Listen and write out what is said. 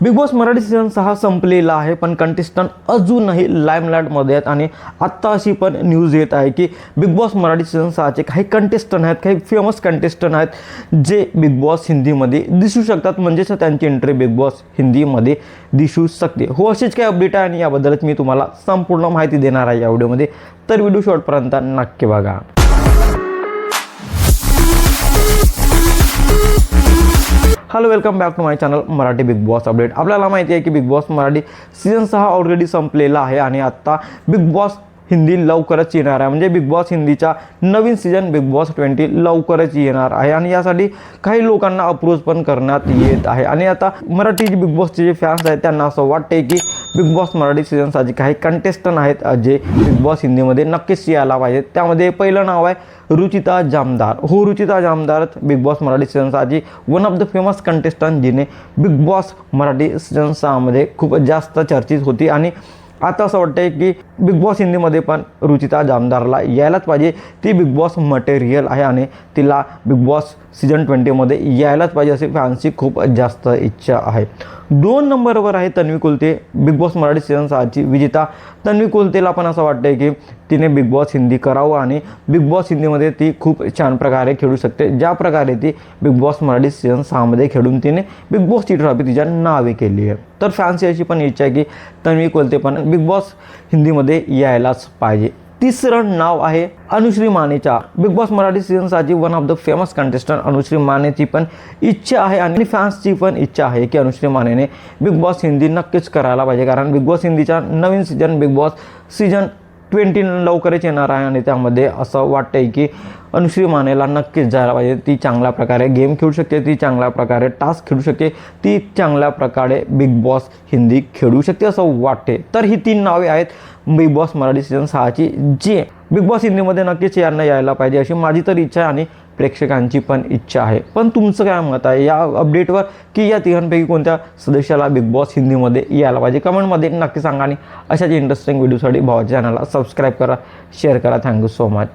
Big Boss Marathi season 6 संपलेला आहे, पण कंटेस्टंट अजूनही लाईमलाईटमध्ये आहेत. आणि आत्ता अशी पण न्यूज येत आहे की बिग बॉस मराठी सीझन 6चे काही कंटेस्टंट आहेत, काही फेमस कंटेस्टंट आहेत जे बिग बॉस हिंदीमध्ये दिसू शकतात, म्हणजेच त्यांची एंट्री बिग बॉस हिंदीमध्ये दिसू शकते. हो, अशीच काही अपडेट आहे आणि याबद्दलच मी तुम्हाला संपूर्ण माहिती देणार आहे या व्हिडिओमध्ये. तर व्हिडिओ शेवटपर्यंत नक्की बघा. Hello, welcome back to my channel Marathi Bigg Boss update. आपल्याला माहिती आहे की Bigg Boss Marathi season 6 already संपलेला आहे आणि आत्ता बिग बॉस हिंदी लवकरच येणार आहे. म्हणजे बिग बॉस हिंदीचा नवीन सीझन बिग बॉस 20 लवकरच येणार आहे आणि यासाठी काही लोकांना अप्रोच पण करण्यात येत आहे. आणि आता मराठी बिग बॉसचे जे फॅन्स आहेत त्यांना असं वाटते की बिग बॉस मराठी सीझन 6चे काही कंटेस्टंट आहेत जे बिग बॉस हिंदीमध्ये नक्कीच यायला पाहिजेत. त्यामध्ये पहिलं नाव आहे रुचिता जामदार. हो, Ruchita Jamdar Bigg Boss Marathi season 6ची one of the famous contestant जिने बिग बॉस मराठी सीझन 6मध्ये खूप जास्त चर्चित होती. आणि आता असं वाटतंय की बिग बॉस हिंदीमध्ये पण रुचिता जामदारला यायलाच पाहिजे. ती बिग बॉस मटेरियल आहे आणि तिला बिग बॉस सीझन 20मध्ये यायलाच पाहिजे अशी फॅन्सची खूप जास्त इच्छा आहे. 2 नंबरवर आहे Tanvi Kulte, Bigg Boss Marathi season 6ची विजेता. तन्वी कुलतेला पण असं वाटतंय की तिने बिग बॉस हिंदी करावं आणि बिग बॉस हिंदीमध्ये ती खूप छान प्रकारे खेळू शकते, ज्या प्रकारे ती बिग बॉस मराठी सीझन 6मध्ये खेळून तिने बिग बॉसची ट्रॉफी तिच्या नावे केली आहे. तर फॅन्सची अशी पण इच्छा आहे की तन्वी कुलते पण बिग बॉस हिंदीमध्ये यायलाच पाहिजे. तिसरं नाव आहे अनुश्री मानेचा. बिग बॉस मराठी सीझन 6ची one of the famous contestant Anushree मानेची पण इच्छा आहे आणि फॅन्सची पण इच्छा आहे की अनुश्री मानेने बिग बॉस हिंदी नक्कीच करायला पाहिजे. कारण बिग बॉस हिंदीचा नवीन सीझन बिग बॉस सीझन 20 लवकरच येणार आहे आणि त्यामध्ये असं वाटतंय की अनुश्री मानेला नक्कीच जायला पाहिजे. ती चांगल्या प्रकारे गेम खेळू शकते, ती चांगल्या प्रकारे टास्क खेळू शकते, ती चांगल्या प्रकारे बिग बॉस हिंदी खेळू शकते असं वाटते. तर ही 3 नावे आहेत बिग बॉस मराठी सीझन 6ची जे बिग बॉस हिंदीमध्ये नक्कीच यांना यायला पाहिजे अशी माझी तर इच्छा आहे आणि प्रेक्षकांची पण इच्छा आहे. पण तुमचं काय मत आहे या अपडेटवर की या तिघांपैकी कोणत्या सदस्याला बिग बॉस हिंदीमध्ये यायला पाहिजे? कमेंटमध्ये नक्की सांगा आणि अशाच इंटरेस्टिंग व्हिडिओसाठी भावाच्या चॅनलला सबस्क्राईब करा, शेअर करा. Thank you so much.